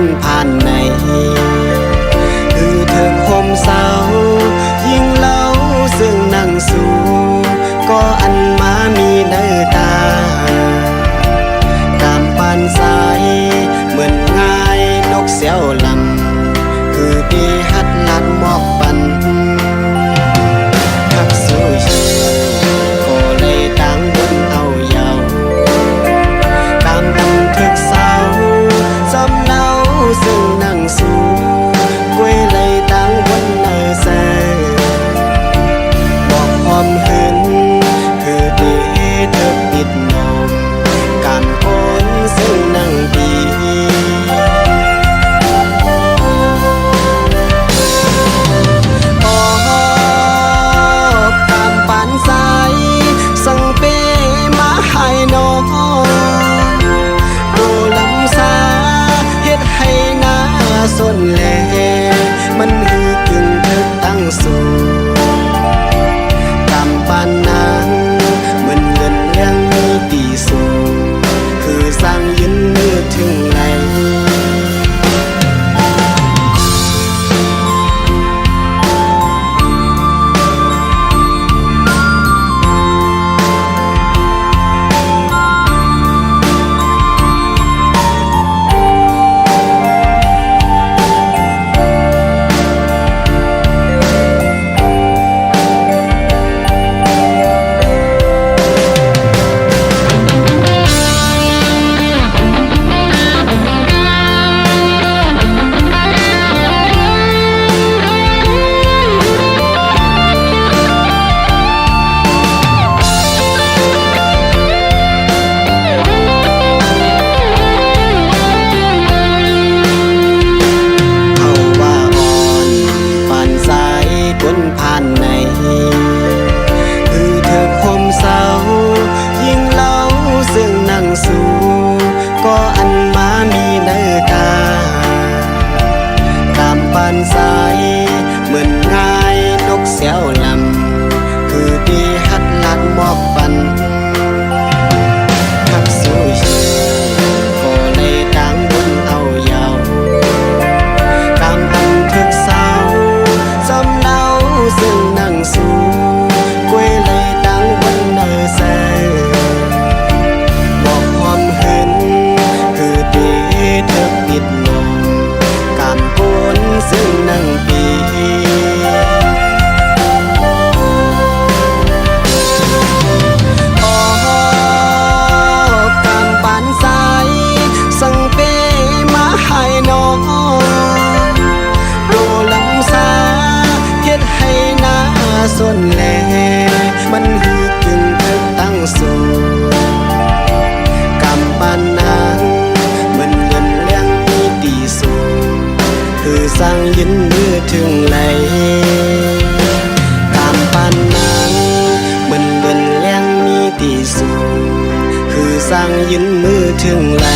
นผ่านในคือเธอคมเศร้ายิ่งเล่าซึ่งนั่งสู่ก็อันมามีเนื้อตาตามปานสายเหมือนง่ายนกเสียวลำคือปีหัดลัดหมอกปันทักสู้ชื่อก็เลยต่างบนเอาเยาตามบันทึกเศร้าสำเนาซึ่งนั่งสู่กวยเลยต่างบนเนื้อแสบอกความหึงคือที่เธอปิดนมการโอนซึ่งนั่งดีส่วนแลมันหือกึ่งเธอตั้งสู่ตามปานนางเหมือนเงินเลี้ยงมีตีสูงคือสร้างยืนมือถึงไหนผ่านในคือเธอคมเศร้ายิ่งเล่าซึ่งนั่งสู่ก็อันมามีเนื้อตาตามปานสายเหมือนง่ายนกเสียวลำคือปีหัดลัดหมอกปันทักสู้ชื่อก็เลยต่างบนเอาเยาตามบันทึกเศร้าสำเนาซึ่งนั่งสู่กวยเลยดังบนเนื้อแสบอกความหึงคือที่เธอปิดลมการโอนซึ่งนั่งปีการปานสายสั่งเปมาให้น้องโดลำสาให้หน้าส่วนแลมันหือกึ่งเธอตั้งสู่กำปานนางเหมือนเงินเลี้ยงมีตีสูงคือสร้างยืนมือถึงไหลกำปานนางเหมือนเงินเลี้ยงมีตีสูงคือสร้างยืนมือถึงไหล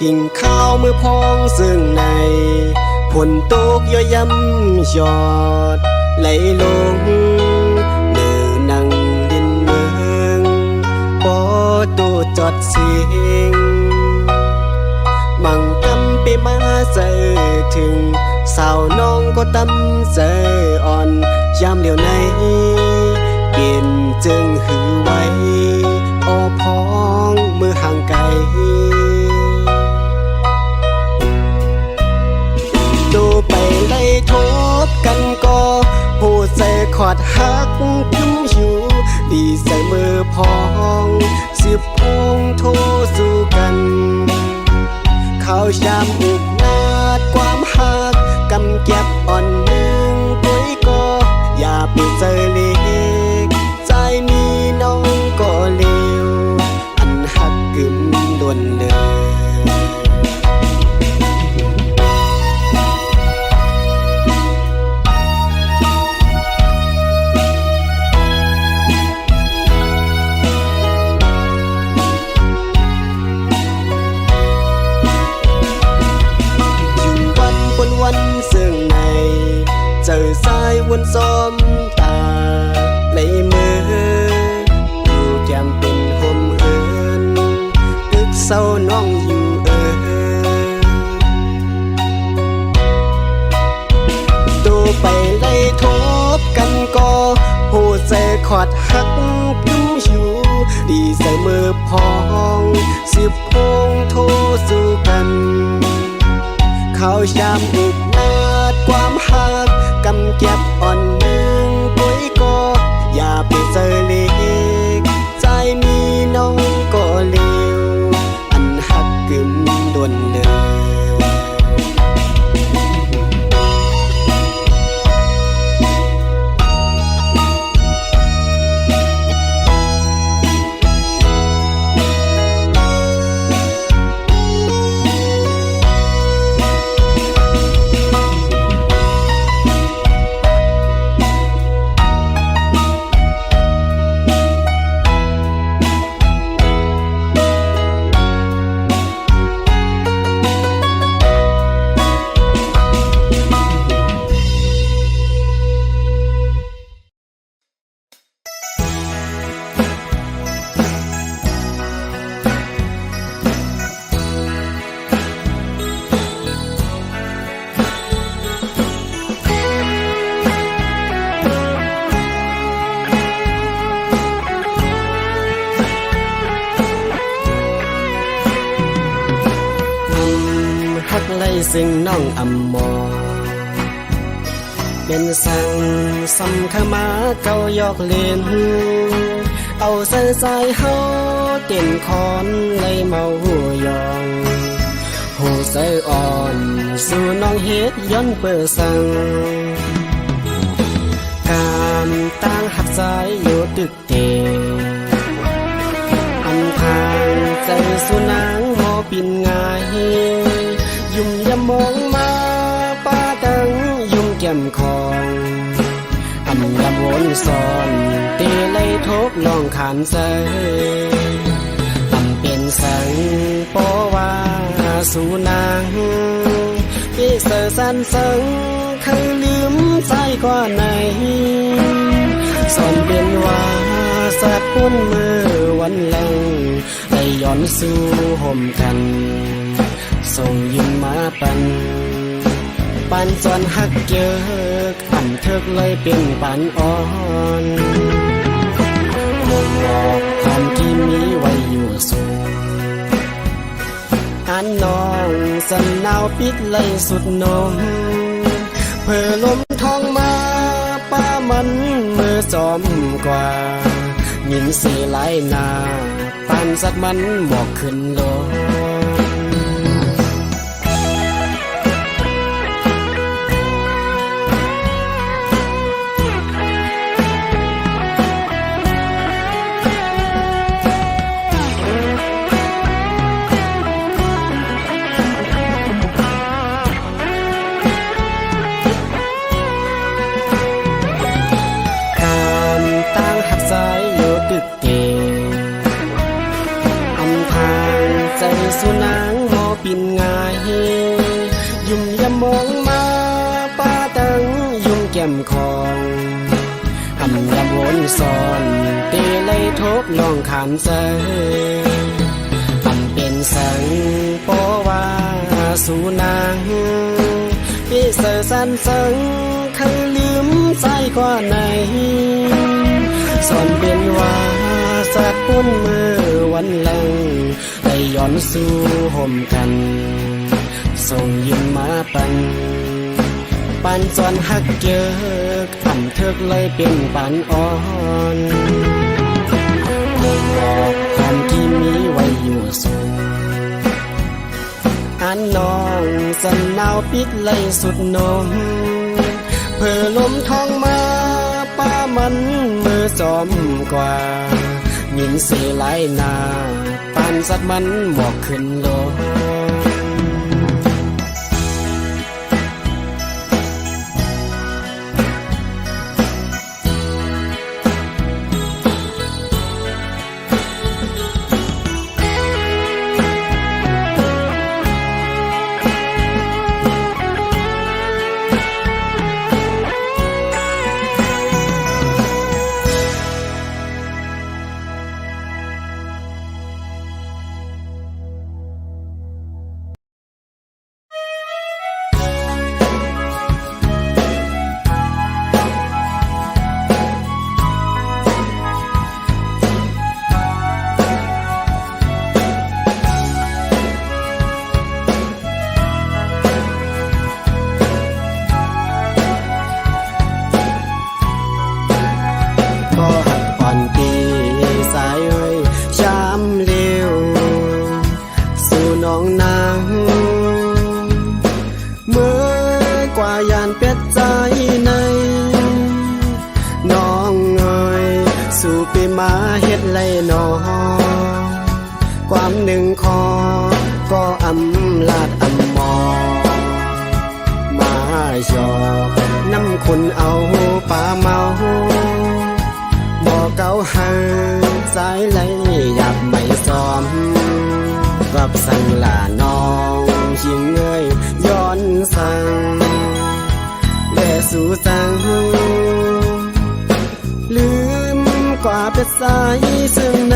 กินข้าวมือพองซึ่งในฝนตกย่อยย้ำหยอดไหลลงเนื้อนังดินเมืองปอตูจอดเสียงมังกำไปมาเจอถึงสาวน้องก็ตำเจออ่อนยามเหลียวในเปลี่ยนจึงหือไว้ออพองมือห่างไกลดูไปไล่ทบกันก็หูใจขอดหักยุ่มอยู่ดีใส่มื สมตาไหลมืออยู่แก้มเป็นหมเอินตึกเศร้าน้องอยู่ตัวไปไล่ทบกันก็หูใจขอดหักพิ้มอยู่ดีใส่มือพองสิบพงโทสู่กันข้าวชามอุกนาดความหักกำเก็บอ่อนหนึ่งปุ้ยก็อย่าไปเจอเล็กใจมีน้องก็เลวอันหักกึมดวนเลยซึ่งน้องอำมอเป็นสั่งสำขมาเก่ายอกเล่นเอาใส่ใจเฮาเต้นคอนเลยเมาหูยองหูใส่อ่อนสู่น้องเฮ็ดย้อนเปิดสั่งการตั้งหักใจอยู่ตึกเตอันทางใจสู่นางหมอปินง่ายยุ่มยามองมาป้าตังยุ่มแก้มคองอันยามวนสอนเตไลทบลองขานใจอันเป็นสังปอว่าสู่นางพี่เสือสันสังเคยลืมใจกว่าไหนสอนเป็นว่าสักปุ่นมือวันหลังได้ย้อนสู่ห่มกันส่งยิ้มมาปันจนหักเยอะอันเถิกเลยเป็นปันอ่อนมองออกความที่มีไว้อยู่สูงอันน้องสันนาวปิดเลยสุดนมเพื่อลมทองมาป้ามันมือจอมกว่ายินสีไหลนาปันสักมันบอกขึ้นลงสุนางหมอปินง่ายยุ่มยามมองมาป้าตังยุ่มแก้มคองอำยามวนสอนเตไลทบลองขานใจอำเป็นสังปอว่าสุนางพี่เสือสันสังเคยลืมใจกว่าไหนสอนเป็นว่าสักปุ่นมือวันหลังได้ย้อนสู่ห่มกันส่งยิ้มมาปันจนหักเยอะอันเถิกเลยเป็นปันอ่อนมองออกความที่มีไว้อยู่สูงอันน้องสันนาวปิดเลยสุดนมเพื่อลมทองมาป้ามันมือจอมกว่ายินสีไหลนาปันสัตว์มันบอกขึ้นลง สู่ปีมาเฮ็ดไรนอความหนึ่งคอก็อำลาดอำมอมาหยอกน้ำคุณเอาป่าเมาบ่เก่าหาสายไหลอยากไม่ซ้อมกับสังลาน้องชิงเงยย้อนสั่งและสู่สั่งลืมกว่าเป็นสายซึ่งใน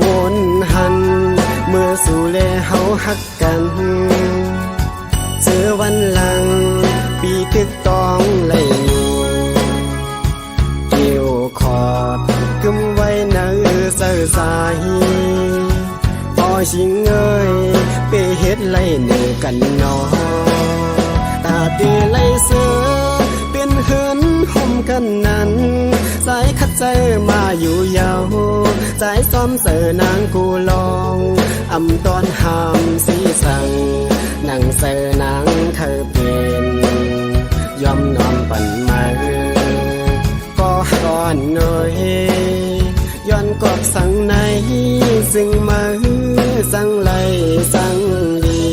วนหันเมื่อสู่แลเฮาฮักกันเจอวันหลังปีตึกต้องไหลเกี่ยวขอดกึมไว้เนื้อเสือสายพอชิงเอ้ยไปเฮ็ดไรเนื้อกันนอตาตีไหลเสือเป็นเหินห่มกันนั้นสายคัดใจมาอยู่ยาวสายซ้อมเสือนางกูลองอำตอนหามสีสั่งนั่งเสือนางเธอเป็นยอมนอนปั่นมาก็ก่อนหน่อยย้อนกอบสั่งในซึ่งมาสั่งไหลสั่งดี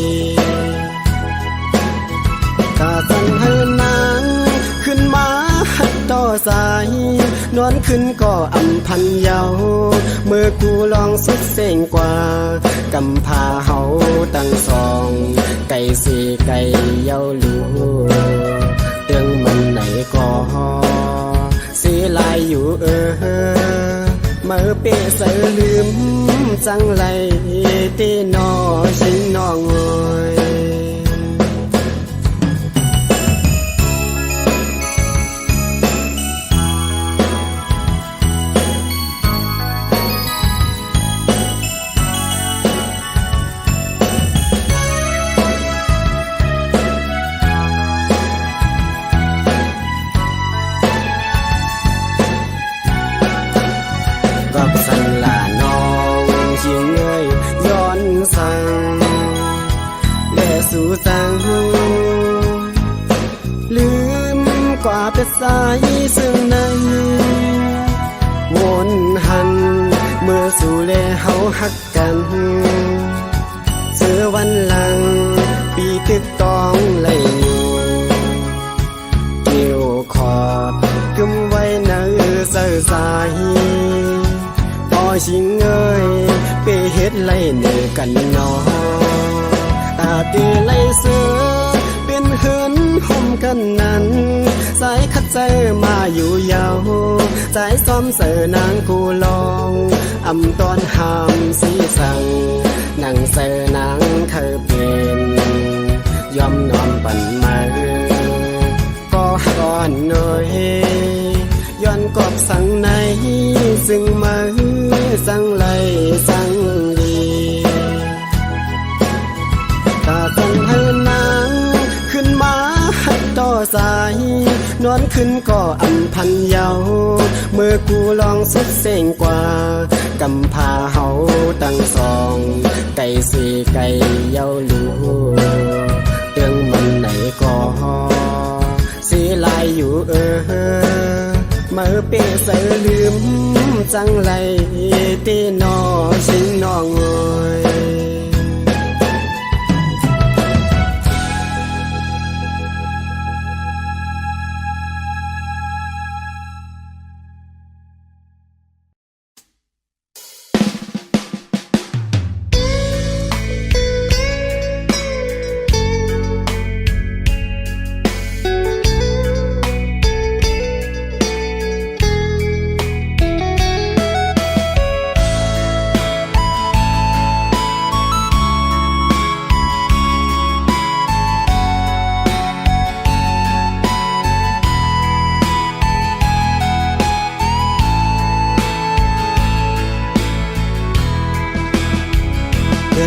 กาสั่งให้นางขึ้นมาหัดต่อสายนอนขึ้นก็อำพันเยาเมื่อกูลองสุดเส้นกว่ากำพาเฮาตั้งสองไก่สี่ไก่เยาลูเรื่องมันไหนก็สีลายอยู่เมื่อเปเสือลืมจังไรตีนอชิงนองอยกับสังลาน้องชิงเอ้ยย้อนสั่งและสู่สั่งลืมกว่าเป็นสายซึ่งในวนหันเมื่อสู่แลเฮาฮักกันเจอวันหลังปีตึกต้องไหลเกี่ยวขอดกึมไว้เนื้อเสือสายพอชิงเอ้ยไปเฮ็ดไรเนื้อกันนอตาตีไหลเสือเป็นเหินห่มกันนั้นสายคัดใจมาอยู่ยาวสายซ้อมเสือนางกูลองอำตอนหามสีสั่งนั่งเสือนางเธอเป็นยอมนอนปั่นมาก็ก่อนหน่อยย้อนกอบสั่งในซึ่งมาสั่งไหลสั่งดีตาสั่งให้นางขึ้นมาหัดต่อสายนอนขึ้นก็อำพันเยาเมื่อกูลองสุดเส้นกว่ากำพาเฮาตั้งสองไก่สี่ไก่เยาลูเรื่องมันไหนก็สีลายอยู่เมื่อเปเสือลืมจังไรตีนอชิงนองอย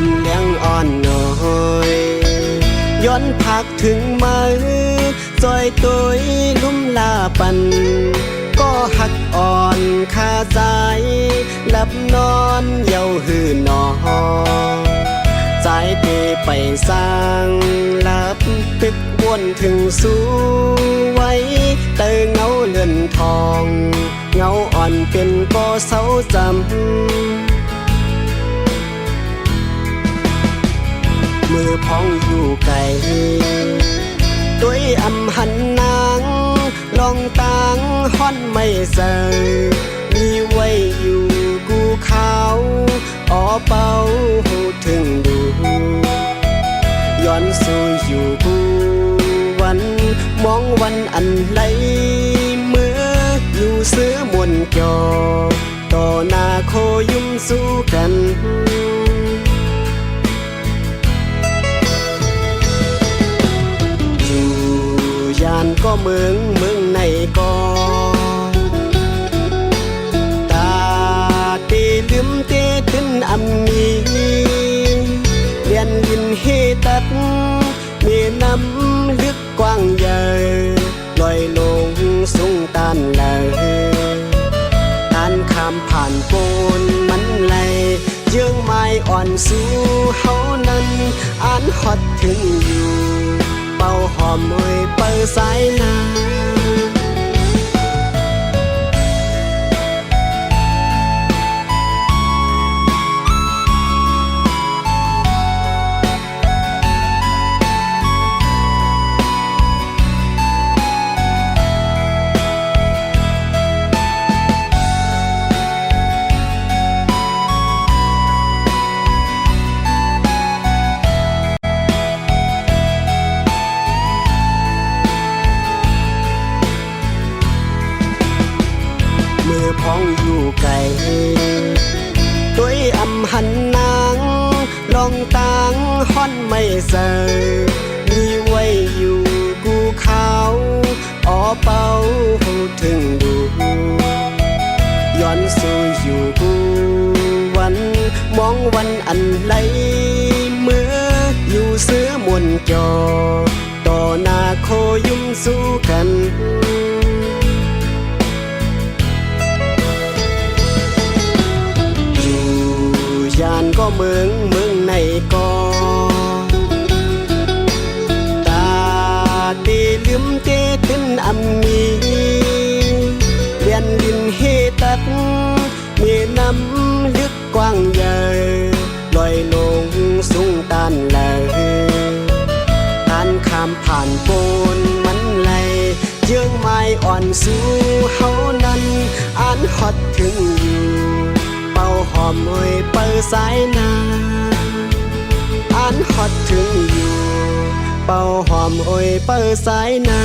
นเลี้ยงอ่อนน้อยย้อนพักถึงมือซอยตุยลุ่มลาปันก็หักอ่อนคาใจหลับนอนเยาหือนอใจเปไปสร้างหลับตึกวนถึงสู้ไว้เตอเงาเลื่อนทอง เงาอ่อนเป็นก็เศร้าจำมือพองอยู่ไกลด้วยอำหันนางลองตางฮ้อนไม่เสยมีไว้อยู่กูขาวอ้อเป่าหูถึงดูย้อนสู่อยู่กูวันมองวันอันไหลเมื่ออยู่ซื้อมวนจอต่อหน้าโคยุ่มสู้กันอยู่ยานก็เมืองในก็ตาตีลืมเตถึงอำมีเลียนลินเฮตัดมีน้ำลึกกว้างใหญ่ลอยลงสูงตานเลยตานข้ามผ่านโปนมันไหลเยื่องไม้อ่อนสู่เฮานั้นอ่านฮอดถึงอยู่เป่าหอมเอ่ยเปิดสายนาพองอยู่ไกลด้วยอำหันนางลองตางฮ้อนไม่เสยมีไว้อยู่กูขาวอ้อเป่าหูถึงดูย้อนสู่อยู่กูวันมองวันอันไหลเมื่ออยู่ซื้อมวนจอต่อหน้าโคยุ่มสู้กันยานก็เมืองในก็ตาตีลืมเตถึงอำมีเลียนลินเฮตัดมีน้ำลึกกว้างใหญ่ลอยลงสูงตานเลยตานข้ามผ่านโปนมันไหลเยื่องไม้อ่อนสู่เฮานั้นอ่านฮอดถึงอยู่เป่าหอมเอ่ยเปิดสายนาอ่านฮอดถึงอยู่เป่าหอมเอ่ยเปิดสายนา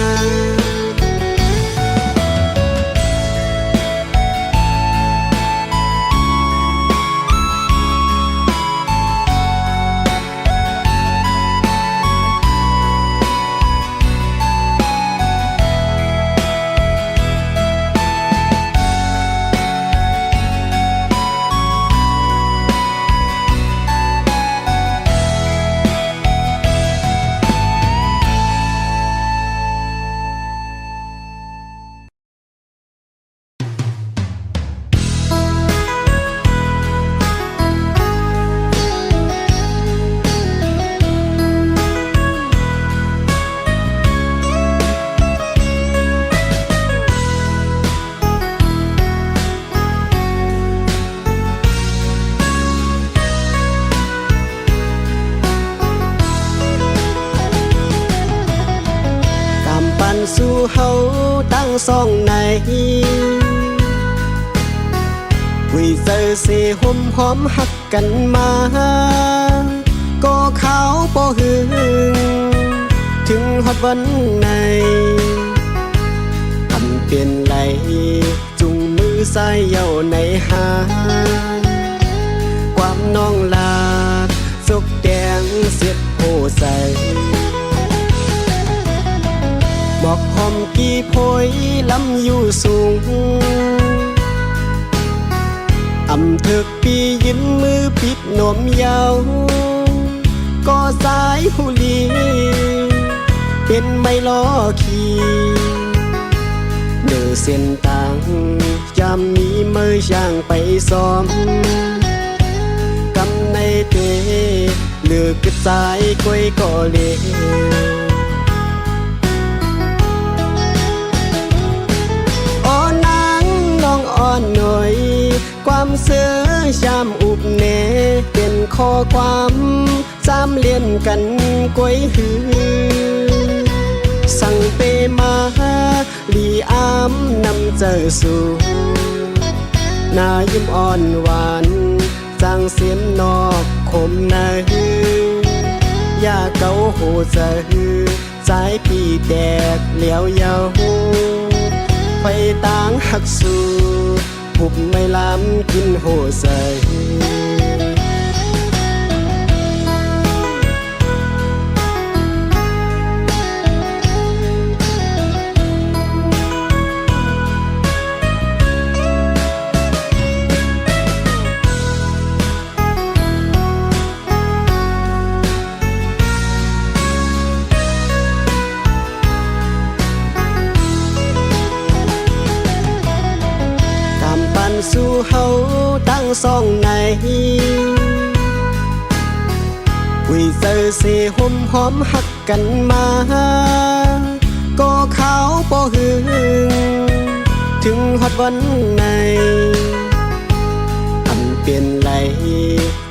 สู่เฮาตั้งสองในคุยเจอเสห่มหอมหักกันมาก็ขาวบ่หึงถึงฮอดวันในทำเป็นไหลจุงมือสายเย้าในหาความน้องลาดสกแดงเสียดโพใสบอกหอมกี่โพยลำอยู่สูงอำเถิกปียืนมือปิดนมยาวก็สายหูลีเป็นไม่ล้อขี่เดินเส้นทางจำมีมือย่างไปซ้อมกำในเตเลือกกระจายก้อยก็เลน้อง เสือชามอุบเนเป็นข้อความจำเลียนกันกวยหือสั่งเปมาลีอามนำเจอสู่นายิ้มอ่อนหวานจางเสียนนอกคมนาฮือย่าเกาโหใจใจปีแตกเหลียวยาวไฟต่างหักสู่หุบไม่ล้ำกินโหใสสู่เฮาตั้งสองในคุยเจอเสห่มหอมหักกันมาก็ขาวบ่หึงถึงฮอดวันในอันเปลี่ยนไหล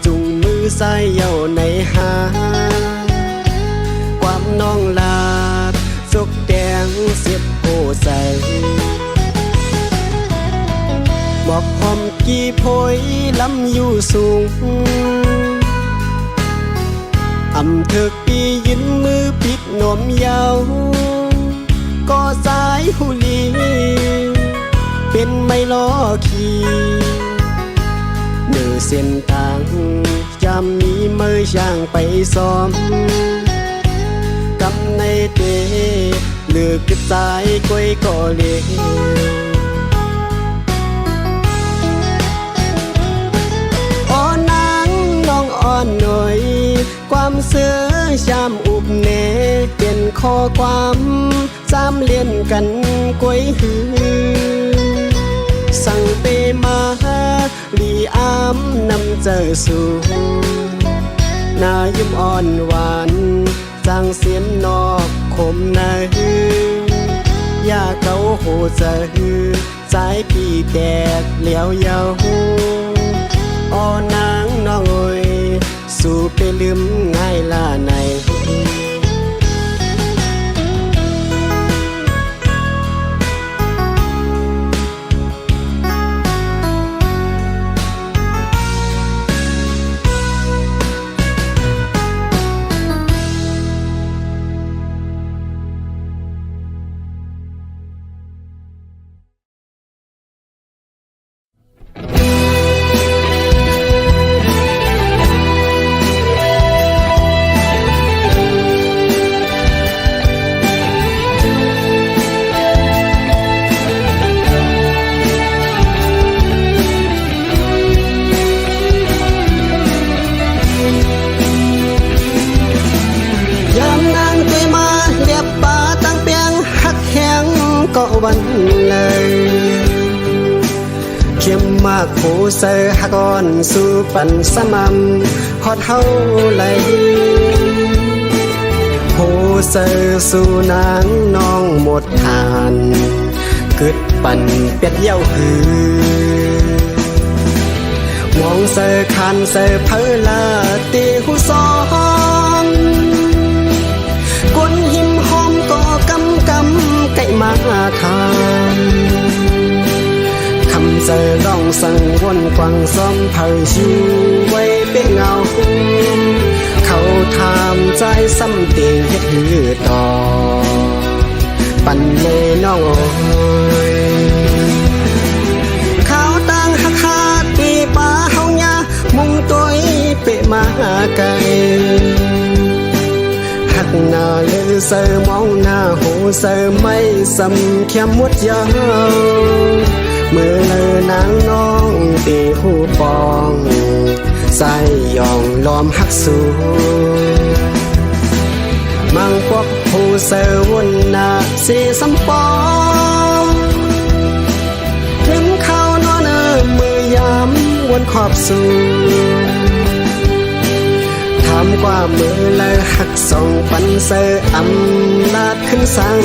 จุงมือใส่เย้าในหาความน้องลาดจกแดงเสียบโหใสบอกหอมกี่โพยลำอยู่สูงอำเถิกปียืนมือปิดนมยาวก็สายหูลีเป็นไม่ล้อขี่เนื้อเส้นทางจำมีมือช่างไปซ้อมกำในเตเลือกกึดสายก้อยก็เลี้ยวอ่อนหน่อยความเสือชามอุบเนเป็นข้อความจำเลียนกันกวยหือสั่งเปมาลีอามนำเจอสู่นายิ้มอ่อนหวานจางเสียนนอกคมนาฮือย่าเกาโหใจใจปีแตกเหลียวยาวอ่อนางน้องเอ้ยสู่ไปลืมง่ายล่าในก็วันเลยเข้มมากโหเสอหักอ่อนสู่ปันสม่ำฮอดเฮาไหลโหเสอสู่นางน้องหมดทานกึดปันเป็ดเย้าหือมองเสอคันเสอเพลลาตีหูซ้อนก้นหิมหอมก็กำไก่มาทานคำเจอลองสั่งวนกวางซ้อมเผยชิวไว้เป๊ะเงาเขาถามใจซ้ำเตียงเฮ็ดหือต่อปั่นเลยน้องโอยเขาตั้งหักหาตีป่าเฮาหญ้ามุ่งตัวเป๊ะมาไกลหักหน้าเลือเสือมองหน้าหูเสือไม่ซ้ำเข้มมดยาวเมื่อเลอนางน้องตีหูปองใส่ยองล้อมหักสูมังพวกหูเสือวนหน้าสีซ้ำปองถึงเขานอนมือยามวนขอบสูทำกว่ามือเลยหักส่งปันเสืออำนาจขึ้นสั่ง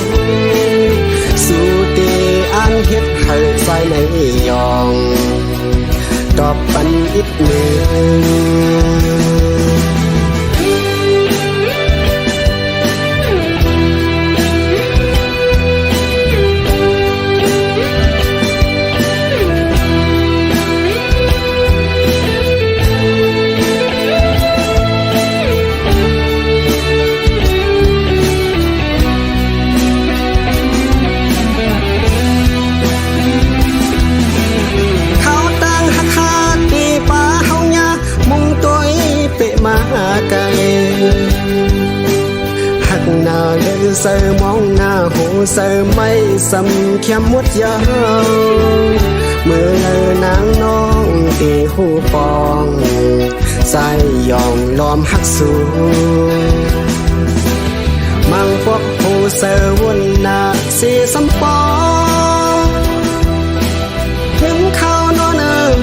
สู่ตีอันเฮ็ดให้ใจในยอง ตอบปันอีกหนึ่งเสือมองหน้าหูเสือไม่สำเข้มมดยาวเมื่อนางน้องตีหูปองใส่ยองล้อมหักสูมังพวกหูเสือวนหน้าสีสำปองถึงเขานอน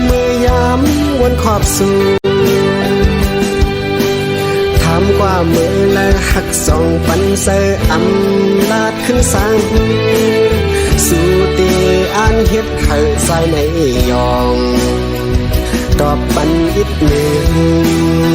มือยำวนขอบสูกว่ามือและหักสองปันเสออำลาดขึ้นสังสู่ตีอันเฮ็ดให้ใส่ในยองตอบปันอีกหนึ่ง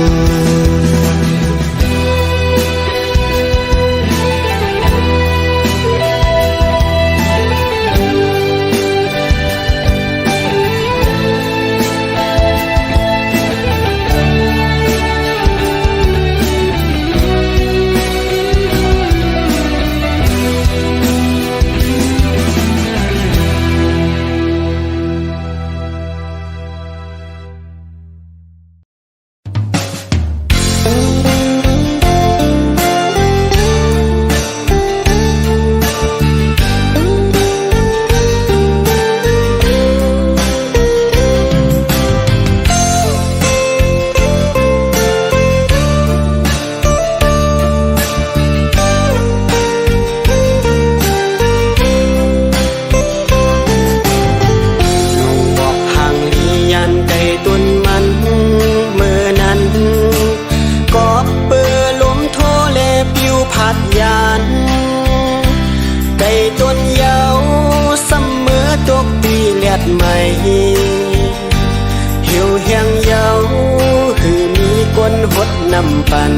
ปัน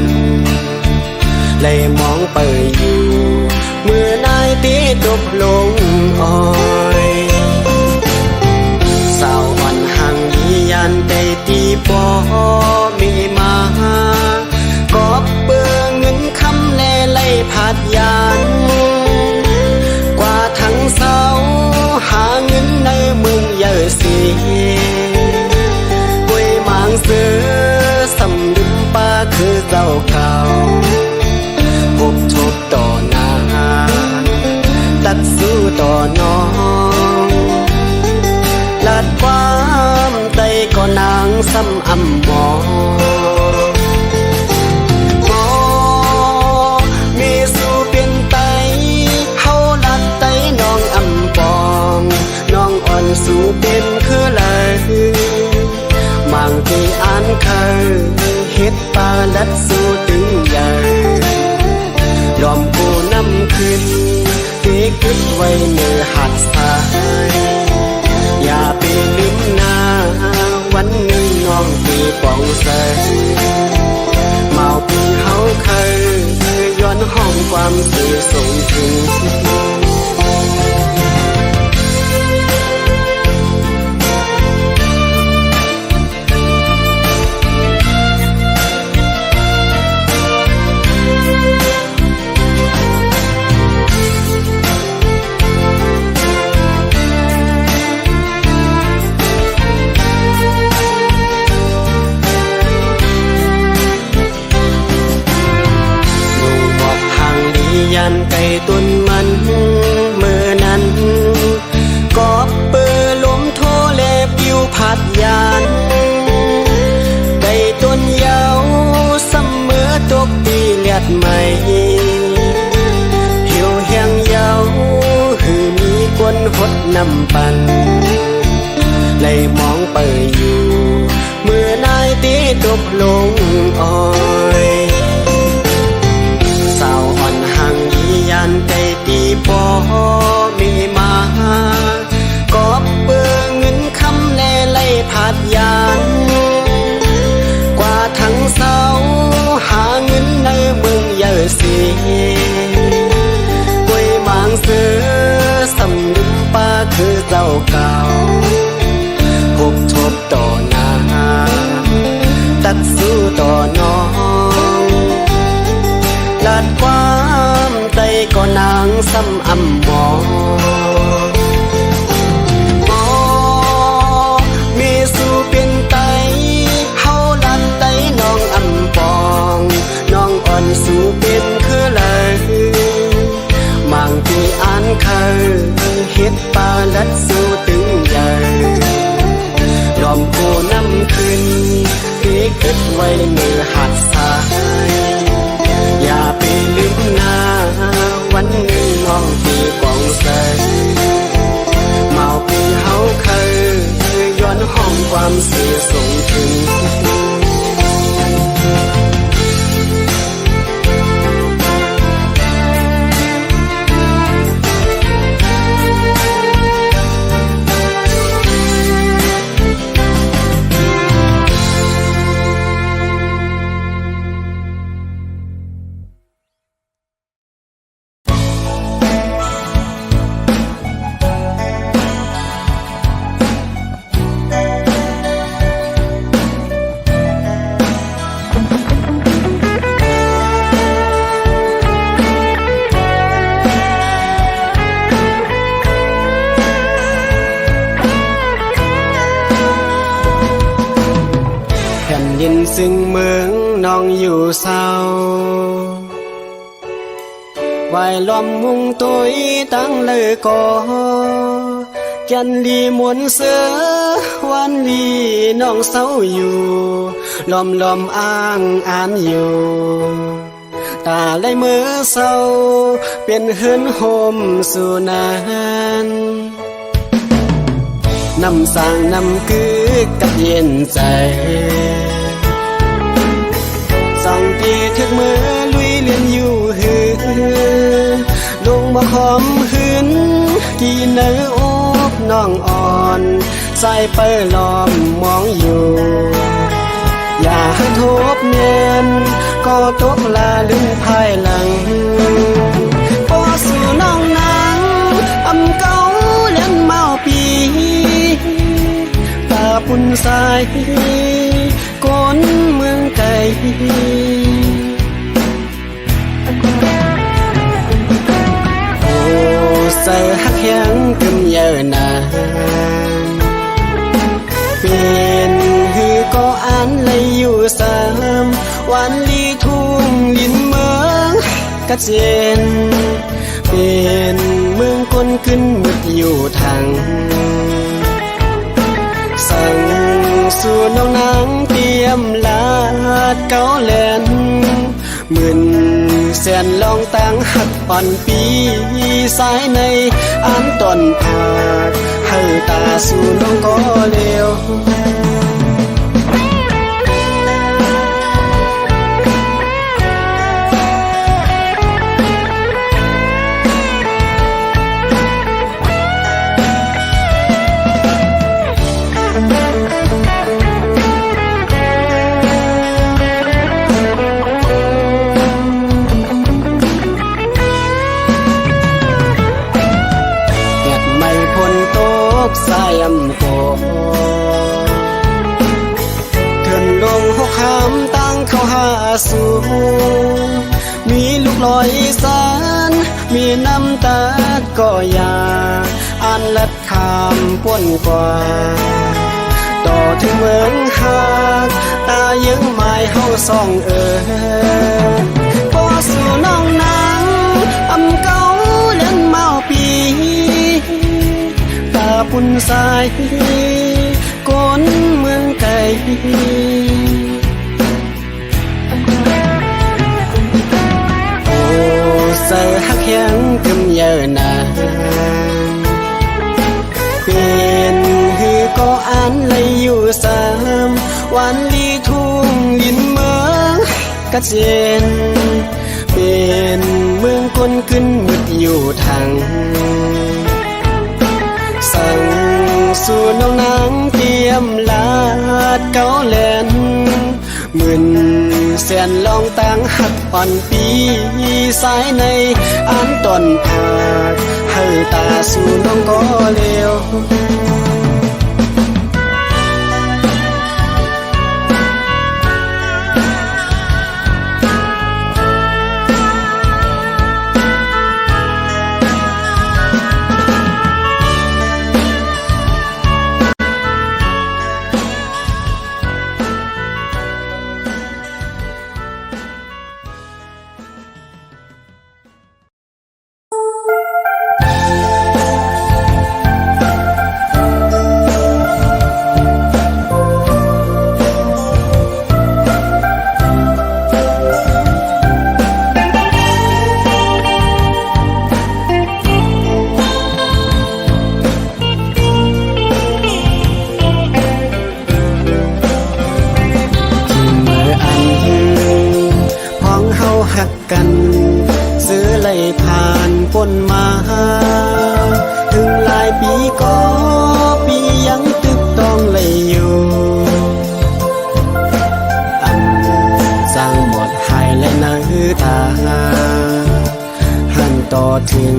เลยมองไปอยู่เมื่อนายตีตกลงอ้อยสาวอ่อนห่างยันได้ตีปอมีมาก็เบื่อเงินคำแลไล่ผาดยานกว่าทั้งเศร้าหาเงินในเมืองเยอะสีกวยมางเสือสำดึงป้าคือเจ้าเก่าพบทบต่อหน้าตัดสู้ต่อน้องลัดความใจก็นางซ้ำอำมองมีสู้เป็นไตเฮาลัดไตน้องอำปองน้องอ่อนสู้เป็นคือเลยบางที่อ่านเคยเฮ็ดปาลัดสู้ตึงใหญ่ยอมกูนำขึ้นที่กึดไว้เนื้อหัดสายอย่าไปลืมหน้าวันหนึ่งน้องตีปองใสเมาปีเฮาเคยย้อนห้องความที่ส่งถึงยันไก่ต้นมันเมื่อนั้นก็เปิดลมโทเลปิวพัดยานไก่ต้นยาวเสมอตกปีเลียดใหม่หิวแห้งยาวหือมีกวนหดนำปันเลยมองไปอยู่เมื่อนายตีตกลงอ้อยสาวอ่อนห่างยันใจตีปอมีมาก็เบื่อเงินคำแลไล่ผาดยา ศร้าพบทบต่อหน้าตัดสู้ต่อน้องลาดความใจก็นางซ้ำอำมองมีสู่เป็นไตเฮาลันไตน้องอำปองน้องอ่อนสู่เป็นคือเลยมังที่อ่านเคยเฮ็ดปาลัดสู่ตึงใหญ่ยอมโคนำขึ้นที่เกิดไว้มือหัดสายอย่าไปลืมหน้าวันหนึ่งน้องที่กองใสเมาปีเฮาเคยย้อนห้องความเสียส่งถึงซึ่งเมืองน้องอยู่เศร้าวายล้อมมุงตัวตั้งเลยก่อจันลีมวนเสือวันลีน้องเศร้าอยู่ล้อมอ้างอ่านอยู่ตาไหลมือเศร้าเป็นเฮือนโฮมสู่นั้นนำสร้างนำคือกับเย็นใจสั่งที่ถึกมือลุยเลียนอยู่หืนลงมาหอมหืนกี่เนื้ออบน้องอ่อนใส่เปิดล้อมมองอยู่อย่าให้ทบเนียนก็ตกลาลืมภายหลังพอสู่น้องนางอำเก่าเลี้ยงเมาปีตาปุ่นสายก้นเมืองไกลโอ้ใส่หักยังกึมเยอะนาเป็นฮือก็อ่านเลยอยู่สามวันลีทุ่งลินเมืองกะเจนเป็นเมืองคนขึ้นมึดอยู่ทางสั่งสู่น้องนางเตรียมลาดเกาแลนหมื่นแสนลองตั้งหักปันปีสายในอ่านตอนผากให้ตาสู่น้องก็เร็วสายอำโกเถินลงหกคำตั้งเข้าหาสู่มีลูกลอยสานมีน้ำตาก็อยาอ่านลัดคำป่นกว่าต่อถึงเมืองหากตายังหมายเฮาส่องพอสู่น้องนางอำเก่าเล่นเมาปีตาปุ่นสายก้นเมืองไกลโอ้ใส่หักยังกึมเยอะนาเป็นฮือก็อ่านเลยอยู่สามวันลีทุ่งลินเมืองกะเจนเป็นเมืองคนขึ้นมึดอยู่ทางสั่งสู่น้องนางเตรียมลาดเกาแลนหมื่นแส นลองตั้งหักอ่อนปีสายในอ่านตอนผากให้ตาสู่น้องก็เร็วกันซื้อไหลผ่านปนมาถึงหลายปีก็ปียังตึกต้องเลยอยู่สร้างหมดหายและน้ำตาหันต่อถึง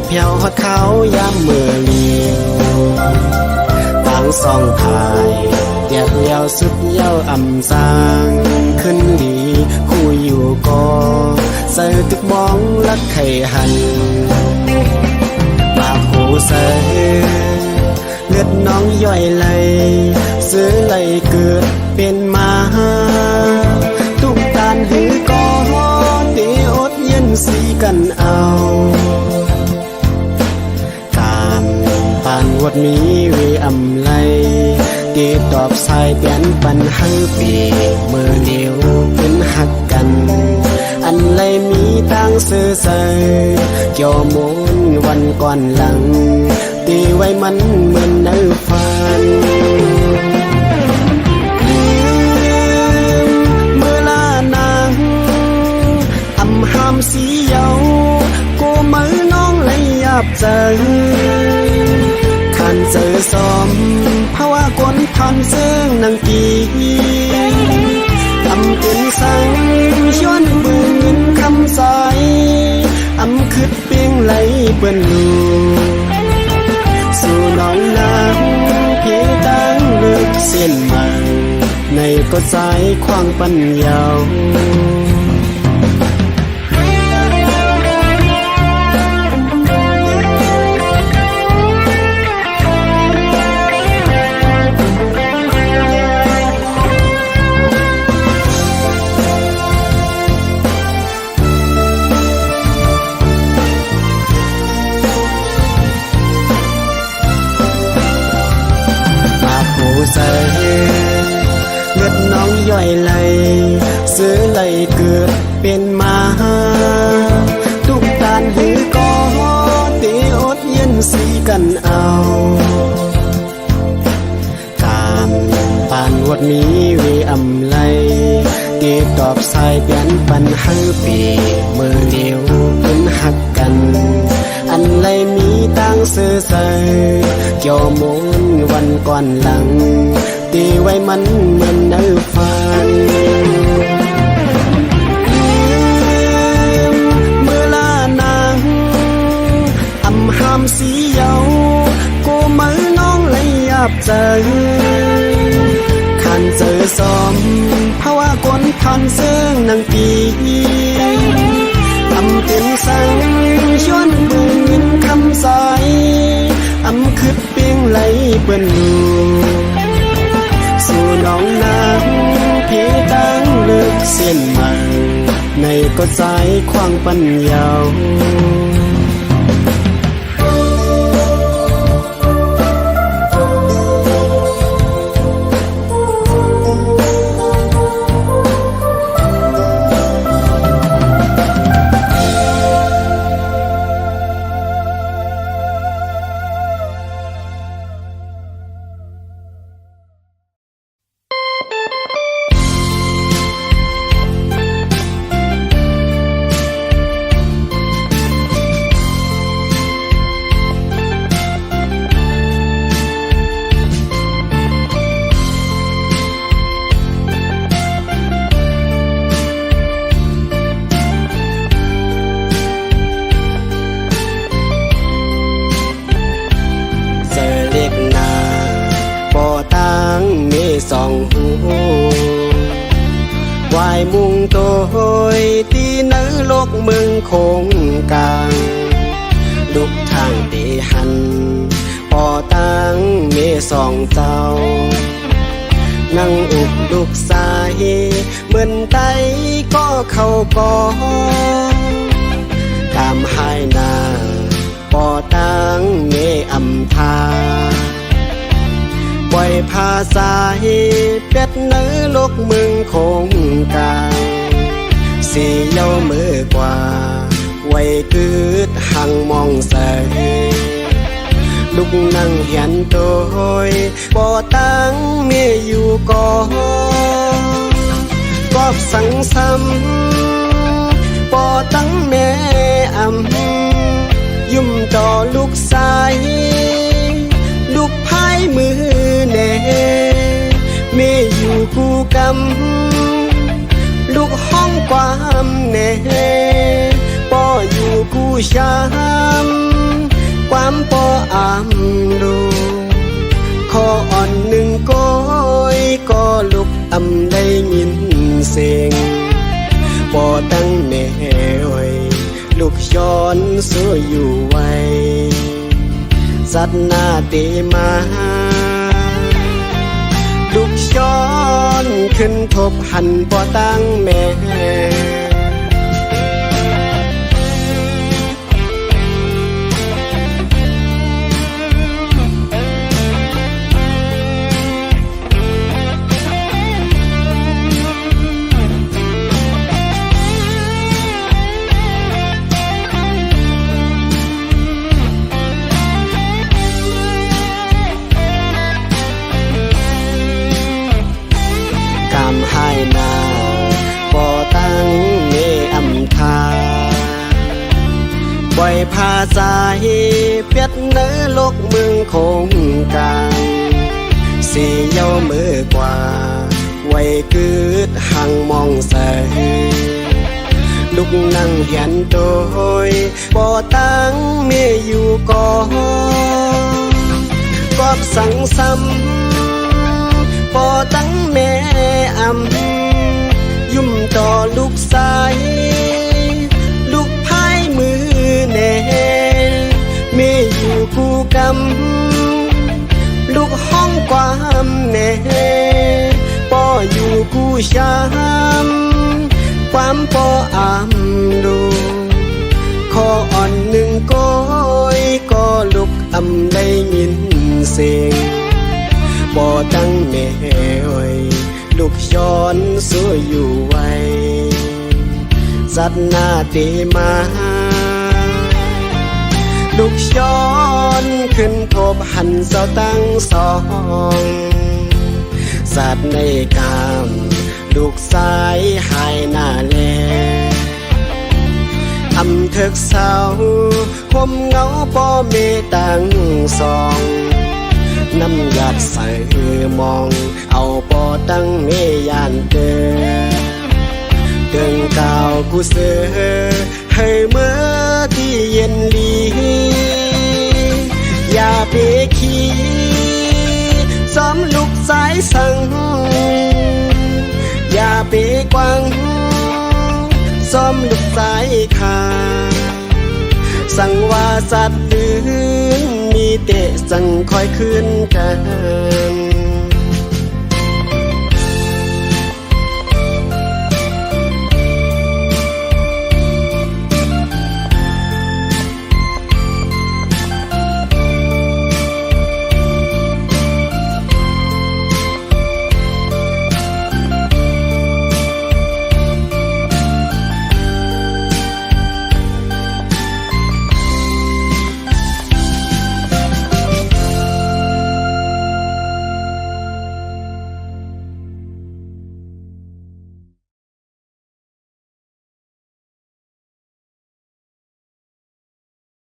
เพียวหอดเขายามเมื่อเลี้ยวต่างสองภายเดียบเลี้ยวสุดเย้าสร้างขึ้นดีคู่อยู่ก็ใส่ตึกมองลักไข่หันปากหูใส่เลือดน้องย่อยไหลซื้อไหลเกิดเป็นมาทุกตานหือก็ตีอดเย็นสีกันเอาการปานวดมีวีไลตีตอบสายเปลี่ยนปันให้ปีมือเดียวเป็นหักกันอันไรมีตั้งซื้อใส่เกี่ยวมูลวันก่อนหลังตีไว้มันเหมือนในฝันเมื่อลานางห้ามสีเยากูมือน้องเลยยับใจขันเจอสมภาวะกนพันซึ่งนางกีเป็นสังย้อนบืนคำสายคืดเปียงไหลเปิ้นลูสู่น้องนางเพียงตั้งลึกเส้นมันในก็ใจควางปัญญาเลือดน้องย่อยไหลซื้อไหลเกิดเป็นมาทุกตานหือก็ตีอดเย็นสีกันเอาการปานวดมีวีไลตีตอบสายเปลี่ยนปันให้ปีมือเดียวเป็นหักกันอันไรมีตั้งซื้อใส่เกี่ยวมูลวันก่อนหลังตีไว้มันเหมือนในฝันเมื่อลานางห้ามสีเยากูมือน้องเลยยับใจขันเจอสมภาวะกนพันซึ่งนางปีเป็นสังย้อนบืนคำสายคืดเปียงไหลเปิ้นลูสู่น้องนางเพียงตั้งลึกเส้นมันในก็ใจควางปัญญา เ สองหูวายมุงโตยตีเนื้อโลกเมืองคงกลางลุกทางตีหันปอตังเมสองเจ้านั่งอุกลูกสายเหมือนไตก็เข้ากอตามหายนาปอตังเมอำทาปล่อยพาสายเป็ดเนื้อโลกเมืองคงกลางสีเย้ามือกว่าไว้กืดหังมองใสลูกนั่งเห็นโตยปอตังเมียอยู่กอบสังซ้ำปอตังแม่อำยุ่มต่อลูกสายลูกพายมือแน่เมียอยู่คู่กำลูกห้องความแน่ปออยู่คู่ช้ำความปออำลูขออ่อนหนึ่งก้อยก็ลุกอำได้ยินเสียงปอตั้งแม่ไว้ลูกย้อนสู้อยู่ไว้สัตหน้าตีมาลูกย้อนขึ้นทบหันปอตั้งแม่ให้นาปอตั้งเมอำทาปล่อยพาสายเปียดเนื้อโลกเมืองคงกลางสีเย้ามือกว่าไว้กืดหังมองใสลูกนั่งเห็นโตยปอตั้งเมียอยู่กอบสังซ้ำปอตั้งแม่อำยุ่มต่อลูกสายลูกพายมือแน่เมียอยู่คู่กำลูกห้องความแน่ปออยู่คู่ช้ำความปออำลูขออ่อนหนึ่งก้อยก็ลุกอำได้ยินเสียงปอตั้งแม่ไว้ลูกย้อนสู้อยู่ไว้สัตหน้าตีมาลูกย้อนขึ้นทบหันเสาตั้งสองสัตว์ในกามลูกสายหายหน้าแลอำเถิกเศร้าคมเงาปอเมตังสองน้ำหยาดใส่มองเอาปอตั้งเมยานเกิงกาวกูเสือให้เมื่อที่เย็นลีอย่าไปขี้ซ้อมลูกสายสั่งอย่าไปกวางซ้อมลูกสายขาสั่งว่าสัตว์ลื่นมีเตะสั่งคอยคืนกัน